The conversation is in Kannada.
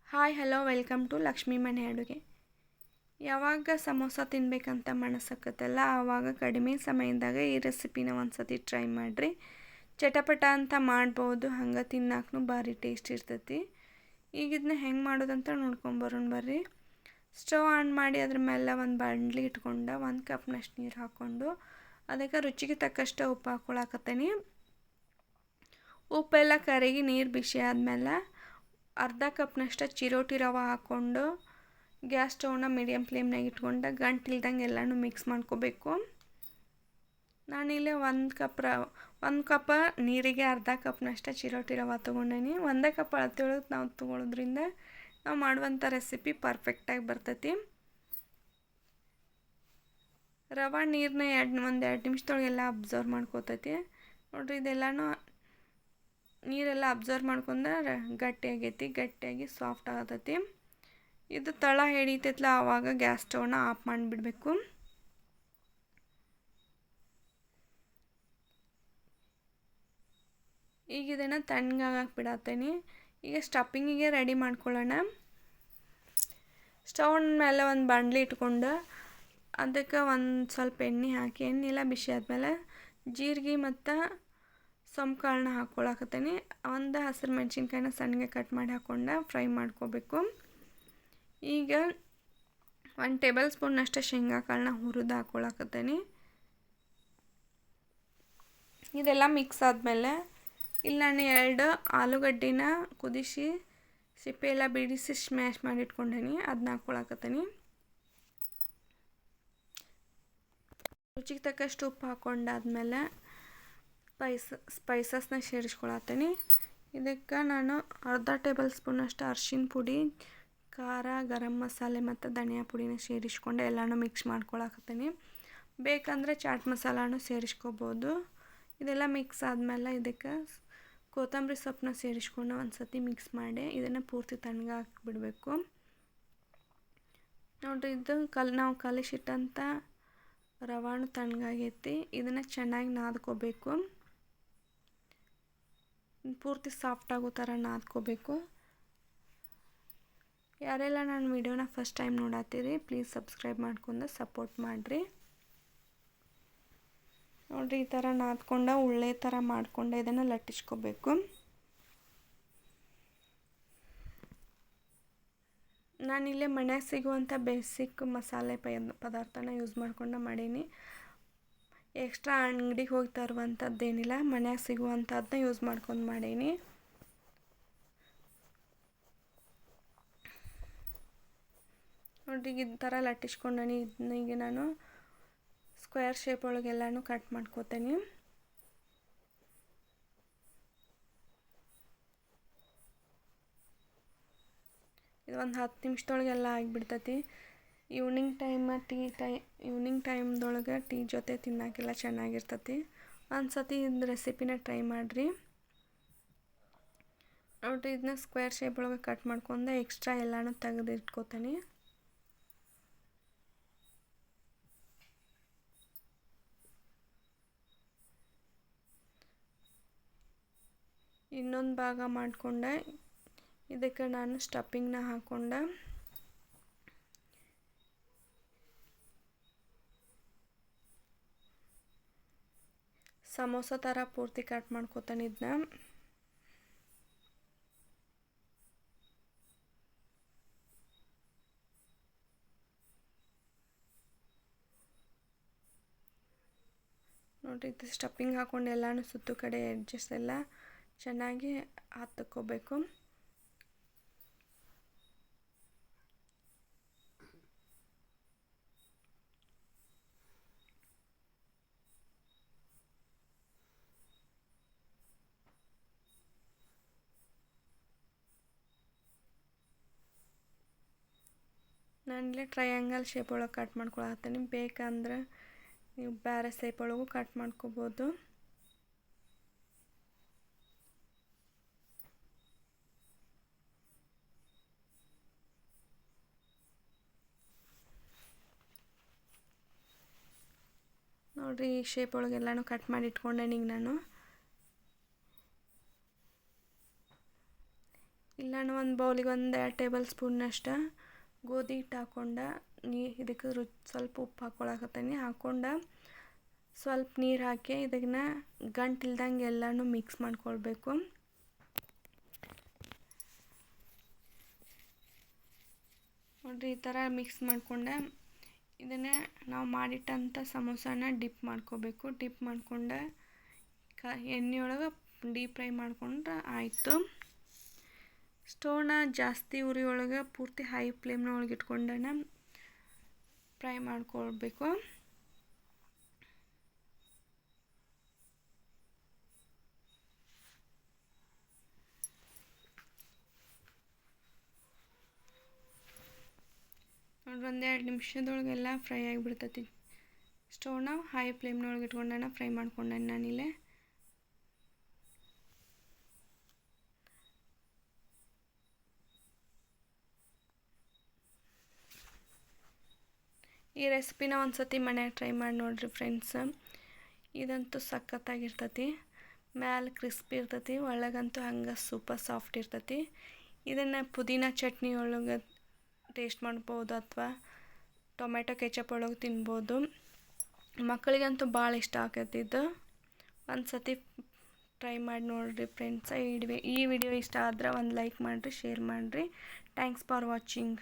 Hi hello welcome to Lakshmi Mane Aduge. ಯಾವಾಗ ಸಮೋಸ ತಿನ್ನಬೇಕಂತ ಮನಸ್ಸಾಕತ್ತಲ್ಲ ಆವಾಗ ಕಡಿಮೆ ಸಮಯದಾಗ ಈ ರೆಸಿಪಿನ ಒಂದ್ಸತಿ ಟ್ರೈ ಮಾಡಿರಿ. ಚಟಪಟ ಅಂತ ಮಾಡ್ಬೋದು, ಹಂಗೆ ತಿನ್ನಕ್ಕೂ ಭಾರಿ ಟೇಸ್ಟ್ ಇರ್ತೈತಿ. ಈಗ ಇದನ್ನ ಹೆಂಗೆ ಮಾಡೋದಂತ ನೋಡ್ಕೊಂಬರೋಣ ಬರ್ರಿ. ಸ್ಟವ್ ಆನ್ ಮಾಡಿ ಅದ್ರ ಮೇಲೆ ಒಂದು ಬಾಣಲಿ ಇಟ್ಕೊಂಡು 1 ಕಪ್ನಷ್ಟು ನೀರು ಹಾಕ್ಕೊಂಡು ಅದಕ್ಕೆ ರುಚಿಗೆ ತಕ್ಕಷ್ಟು ಉಪ್ಪು ಹಾಕ್ಕೊಳಕತ್ತೀನಿ. ಉಪ್ಪೆಲ್ಲ ಕರಗಿ ನೀರು ಬಿಸಿ ಆದಮೇಲೆ ಅರ್ಧ ಕಪ್ನಷ್ಟು ಚಿರೋಟಿ ರವೆ ಹಾಕ್ಕೊಂಡು ಗ್ಯಾಸ್ ಸ್ಟವ್ನ ಮೀಡಿಯಮ್ ಫ್ಲೇಮ್ನಾಗ ಇಟ್ಕೊಂಡು ಗಂಟಿಲ್ದಂಗೆ ಎಲ್ಲನೂ ಮಿಕ್ಸ್ ಮಾಡ್ಕೋಬೇಕು. ನಾನಿಲ್ಲಿ 1 ಕಪ್ ನೀರಿಗೆ ಅರ್ಧ ಕಪ್ನಷ್ಟು ಚಿರೋಟಿ ರವೆ ತೊಗೊಂಡೇನಿ. 1 ಕಪ್ ಅಳತೆಯೊಳಗೆ ನಾವು ತೊಗೊಳೋದ್ರಿಂದ ನಾವು ಮಾಡುವಂಥ ರೆಸಿಪಿ ಪರ್ಫೆಕ್ಟಾಗಿ ಬರ್ತೈತಿ. ರವೆ ನೀರನ್ನ ಒಂದು 2 ನಿಮಿಷದೊಳಗೆಲ್ಲ ಅಬ್ಸರ್ವ್ ಮಾಡ್ಕೋತೈತಿ ನೋಡಿರಿ. ಇದೆಲ್ಲನೂ ನೀರೆಲ್ಲ ಅಬ್ಸರ್ವ್ ಮಾಡ್ಕೊಂಡ್ರೆ ಗಟ್ಟಿಯಾಗಿ ಸಾಫ್ಟ್ ಆಗತೈತಿ. ಇದು ತಳ ಹಿಡಿತೈತಲ್ಲ ಆವಾಗ ಗ್ಯಾಸ್ ಸ್ಟವ್ನ ಆಫ್ ಮಾಡಿಬಿಡಬೇಕು. ಈಗ ಇದನ್ನು ತಣ್ಣಗಾಗಕ್ಕೆ ಬಿಡತ್ತೇನೆ. ಈಗ ಸ್ಟಫಿಂಗಿಗೆ ರೆಡಿ ಮಾಡ್ಕೊಳ್ಳೋಣ. ಸ್ಟವ್ ಮೇಲೆ ಒಂದು ಬಾಣಲಿ ಇಟ್ಕೊಂಡು ಅದಕ್ಕೆ ಒಂದು ಸ್ವಲ್ಪ ಎಣ್ಣೆ ಹಾಕಿ ಎಣ್ಣೆ ಎಲ್ಲ ಬಿಸಿ ಆದಮೇಲೆ ಜೀರಿಗೆ ಮತ್ತು ಸೋಂಪು ಕಾಳನ್ನ ಹಾಕ್ಕೊಳಕತ್ತೀನಿ. ಒಂದು ಹಸಿರು ಮೆಣಸಿನ್ಕಾಯಿನ ಸಣ್ಣಗೆ ಕಟ್ ಮಾಡಿ ಹಾಕ್ಕೊಂಡು ಫ್ರೈ ಮಾಡ್ಕೋಬೇಕು. ಈಗ 1 ಟೇಬಲ್ ಸ್ಪೂನ್ನಷ್ಟು ಶೇಂಗಾ ಕಾಳನ್ನ ಹುರಿದು ಹಾಕ್ಕೊಳಕತ್ತೀನಿ. ಇದೆಲ್ಲ ಮಿಕ್ಸ್ ಆದಮೇಲೆ ಇಲ್ಲಿ ನಾನು 2 ಆಲೂಗಡ್ಡಿನ ಕುದಿಸಿ ಸಿಪ್ಪೆ ಎಲ್ಲ ಬಿಡಿಸಿ ಸ್ಮ್ಯಾಶ್ ಮಾಡಿ ಇಟ್ಕೊಂಡೀನಿ, ಅದನ್ನ ಹಾಕ್ಕೊಳಕತ್ತೀನಿ. ರುಚಿಗೆ ತಕ್ಕಷ್ಟು ಉಪ್ಪು ಹಾಕ್ಕೊಂಡಾದ್ಮೇಲೆ ಸ್ಪೈಸಸ್ನ ಸೇರಿಸ್ಕೊಳತ್ತೀನಿ. ಇದಕ್ಕೆ ನಾನು ಅರ್ಧ ಟೇಬಲ್ ಸ್ಪೂನಷ್ಟು ಅರಿಶಿನ ಪುಡಿ, ಖಾರ, ಗರಂ ಮಸಾಲೆ ಮತ್ತು ಧನಿಯಾ ಪುಡಿನ ಸೇರಿಸ್ಕೊಂಡು ಎಲ್ಲನೂ ಮಿಕ್ಸ್ ಮಾಡ್ಕೊಳಕತ್ತೀನಿ. ಬೇಕಂದರೆ ಚಾಟ್ ಮಸಾಲಾನು ಸೇರಿಸ್ಕೋಬೋದು. ಇದೆಲ್ಲ ಮಿಕ್ಸ್ ಆದಮೇಲೆ ಇದಕ್ಕೆ ಕೊತ್ತಂಬರಿ ಸೊಪ್ಪನ್ನ ಸೇರಿಸ್ಕೊಂಡು ಒಂದು ಸತಿ ಮಿಕ್ಸ್ ಮಾಡಿ ಇದನ್ನು ಪೂರ್ತಿ ತಣ್ಣಗಾಕಿ ಬಿಡಬೇಕು. ನೋಡಿರಿ, ಇದು ನಾವು ಕಲಿಸಿಟ್ಟಂಥ ರವಾನು ತಣ್ಣಗಾಗೈತಿ. ಇದನ್ನು ಚೆನ್ನಾಗಿ ನಾದ್ಕೋಬೇಕು, ಪೂರ್ತಿ ಸಾಫ್ಟ್ ಆಗೋ ಥರ ನಾದ್ಕೋಬೇಕು. ಯಾರೆಲ್ಲ ನನ್ನ ವಿಡಿಯೋನ ಫಸ್ಟ್ ಟೈಮ್ ನೋಡತ್ತೀರಿ ಪ್ಲೀಸ್ ಸಬ್ಸ್ಕ್ರೈಬ್ ಮಾಡ್ಕೊಂಡು ಸಪೋರ್ಟ್ ಮಾಡಿರಿ. ನೋಡಿರಿ, ಈ ಥರ ನಾದ್ಕೊಂಡು ಉಳ್ಳೆ ಥರ ಮಾಡ್ಕೊಂಡು ಇದನ್ನು ಲಟ್ಟಿಸ್ಕೋಬೇಕು. ನಾನಿಲ್ಲೇ ಮನ್ಯಾಗ ಸಿಗುವಂಥ ಬೇಸಿಕ್ ಮಸಾಲೆ ಪದಾರ್ಥನ ಯೂಸ್ ಮಾಡ್ಕೊಂಡು ಮಾಡೀನಿ. ಎಕ್ಸ್ಟ್ರಾ ಅಂಗಡಿಗೆ ಹೋಗಿ ತರುವಂಥದ್ದೇನಿಲ್ಲ, ಮನ್ಯಾಗ ಸಿಗುವಂಥದ್ದನ್ನ ಯೂಸ್ ಮಾಡ್ಕೊಂಡು ಮಾಡೀನಿ. ನೋಡ್ರಿ, ಈ ಥರ ಲಟ್ಟಿಸ್ಕೊಂಡೀನಿ. ಈಗ ನಾನು ಸ್ಕ್ವೇರ್ ಶೇಪ್ ಒಳಗೆಲ್ಲನೂ ಕಟ್ ಮಾಡ್ಕೋತೀನಿ. ಇದು ಒಂದು 10 ನಿಮಿಷದೊಳಗೆಲ್ಲ ಆಗಿಬಿಡ್ತೈತಿ. ಈವ್ನಿಂಗ್ ಟೈಮ್ದೊಳಗೆ ಟೀ ಜೊತೆ ತಿನ್ನೋಕ್ಕೆಲ್ಲ ಚೆನ್ನಾಗಿರ್ತೈತಿ. ಒಂದು ಸತಿ ಇದು ರೆಸಿಪಿನ ಟ್ರೈ ಮಾಡಿರಿ. ನೋಡಿರಿ, ಇದನ್ನ ಸ್ಕ್ವೇರ್ ಶೇಪ್ ಒಳಗೆ ಕಟ್ ಮಾಡ್ಕೊಂಡು ಎಕ್ಸ್ಟ್ರಾ ಎಲ್ಲನೂ ತೆಗೆದು ಇಟ್ಕೋತೀನಿ. ಇನ್ನೊಂದು ಭಾಗ ಮಾಡಿಕೊಂಡೆ ಇದಕ್ಕೆ ನಾನು ಸ್ಟಫಿಂಗ್ನ ಹಾಕ್ಕೊಂಡು ಸಮೋಸ ಥರ ಪೂರ್ತಿ ಕಟ್ ಮಾಡ್ಕೋತಾನೆ. ಇದನ್ನ ನೋಡಿರಿ, ಇದು ಸ್ಟಫಿಂಗ್ ಹಾಕ್ಕೊಂಡು ಎಲ್ಲನೂ ಸುತ್ತು ಕಡೆ ಎಡ್ಜಸ್ ಎಲ್ಲ ಚೆನ್ನಾಗಿ ಹತ್ಕೋಬೇಕು. ನಾನಿಲ್ಲೇ ಟ್ರಯಾಂಗಲ್ ಶೇಪ್ ಒಳಗೆ ಕಟ್ ಮಾಡ್ಕೊಳತ್ತೀನಿ. ಬೇಕಂದ್ರೆ ನೀವು ಬೇರೆ ಶೇಪ್ ಒಳಗೂ ಕಟ್ ಮಾಡ್ಕೋಬೋದು. ನೋಡಿರಿ, ಈ ಶೇಪ್ ಒಳಗೆಲ್ಲನೂ ಕಟ್ ಮಾಡಿ ಇಟ್ಕೊಂಡೆ. ಈಗ ನಾನು ಇಲ್ಲ ನಾನು ಒಂದು ಬೌಲಿಗೆ ಒಂದು 2 ಟೇಬಲ್ ಸ್ಪೂನ್ನಷ್ಟು ಗೋಧಿ ಹಿಟ್ಟು ಹಾಕ್ಕೊಂಡು ಇದಕ್ಕೆ ಸ್ವಲ್ಪ ಉಪ್ಪು ಹಾಕ್ಕೊಳಕತ್ತೀನಿ. ಹಾಕ್ಕೊಂಡು ಸ್ವಲ್ಪ ನೀರು ಹಾಕಿ ಇದನ್ನು ಗಂಟಿಲ್ದಂಗೆ ಎಲ್ಲನೂ ಮಿಕ್ಸ್ ಮಾಡ್ಕೊಳ್ಬೇಕು. ನೋಡಿರಿ, ಈ ಥರ ಮಿಕ್ಸ್ ಮಾಡ್ಕೊಂಡೆ ಇದನ್ನು ನಾವು ಮಾಡಿಟ್ಟಂಥ ಸಮೋಸಾನ ಡಿಪ್ ಮಾಡ್ಕೋಬೇಕು. ಡಿಪ್ ಮಾಡ್ಕೊಂಡು ಎಣ್ಣೆಯೊಳಗೆ ಡೀಪ್ ಫ್ರೈ ಮಾಡ್ಕೊಂಡ್ರೆ ಆಯಿತು. ಸ್ಟೋವ್ನ ಜಾಸ್ತಿ ಉರಿ ಒಳಗೆ ಪೂರ್ತಿ ಹೈ ಫ್ಲೇಮ್ನ ಒಳಗೆ ಇಟ್ಕೊಂಡೇ ಫ್ರೈ ಮಾಡ್ಕೊಳ್ಬೇಕು. ನೋಡ್ರಿ, 1-2 ನಿಮಿಷದೊಳಗೆಲ್ಲ ಫ್ರೈ ಆಗಿಬಿಡ್ತೈತಿ. ಸ್ಟೋವ್ನ ಹೈ ಫ್ಲೇಮ್ನೊಳಗೆ ಇಟ್ಕೊಂಡೇ ಫ್ರೈ ಮಾಡ್ಕೊಂಡೆ ನಾನಿಲ್ಲೇ. ಈ ರೆಸಿಪಿನ ಒಂದು ಸತಿ ಮನ್ಯಾಗ ಟ್ರೈ ಮಾಡಿ ನೋಡಿರಿ ಫ್ರೆಂಡ್ಸ್. ಇದಂತೂ ಸಖತ್ತಾಗಿರ್ತೈತಿ. ಮ್ಯಾಲೆ ಕ್ರಿಸ್ಪಿ ಇರ್ತೈತಿ, ಒಳಗಂತೂ ಹಂಗೆ ಸೂಪರ್ ಸಾಫ್ಟ್ ಇರ್ತೈತಿ. ಇದನ್ನು ಪುದೀನ ಚಟ್ನಿ ಒಳಗೆ ಟೇಸ್ಟ್ ಮಾಡ್ಬೋದು ಅಥವಾ ಟೊಮೆಟೊ ಕೆಚಪ್ ಒಳಗೆ ತಿನ್ಬೋದು. ಮಕ್ಕಳಿಗಂತೂ ಭಾಳ ಇಷ್ಟ ಆಕೈತಿ ಇದು. ಒಂದು ಸತಿ ಟ್ರೈ ಮಾಡಿ ನೋಡಿರಿ ಫ್ರೆಂಡ್ಸ್. ಈ ವಿಡಿಯೋ ಇಷ್ಟ ಆದರೆ ಒಂದು ಲೈಕ್ ಮಾಡಿರಿ, ಶೇರ್ ಮಾಡಿರಿ. Thanks for watching.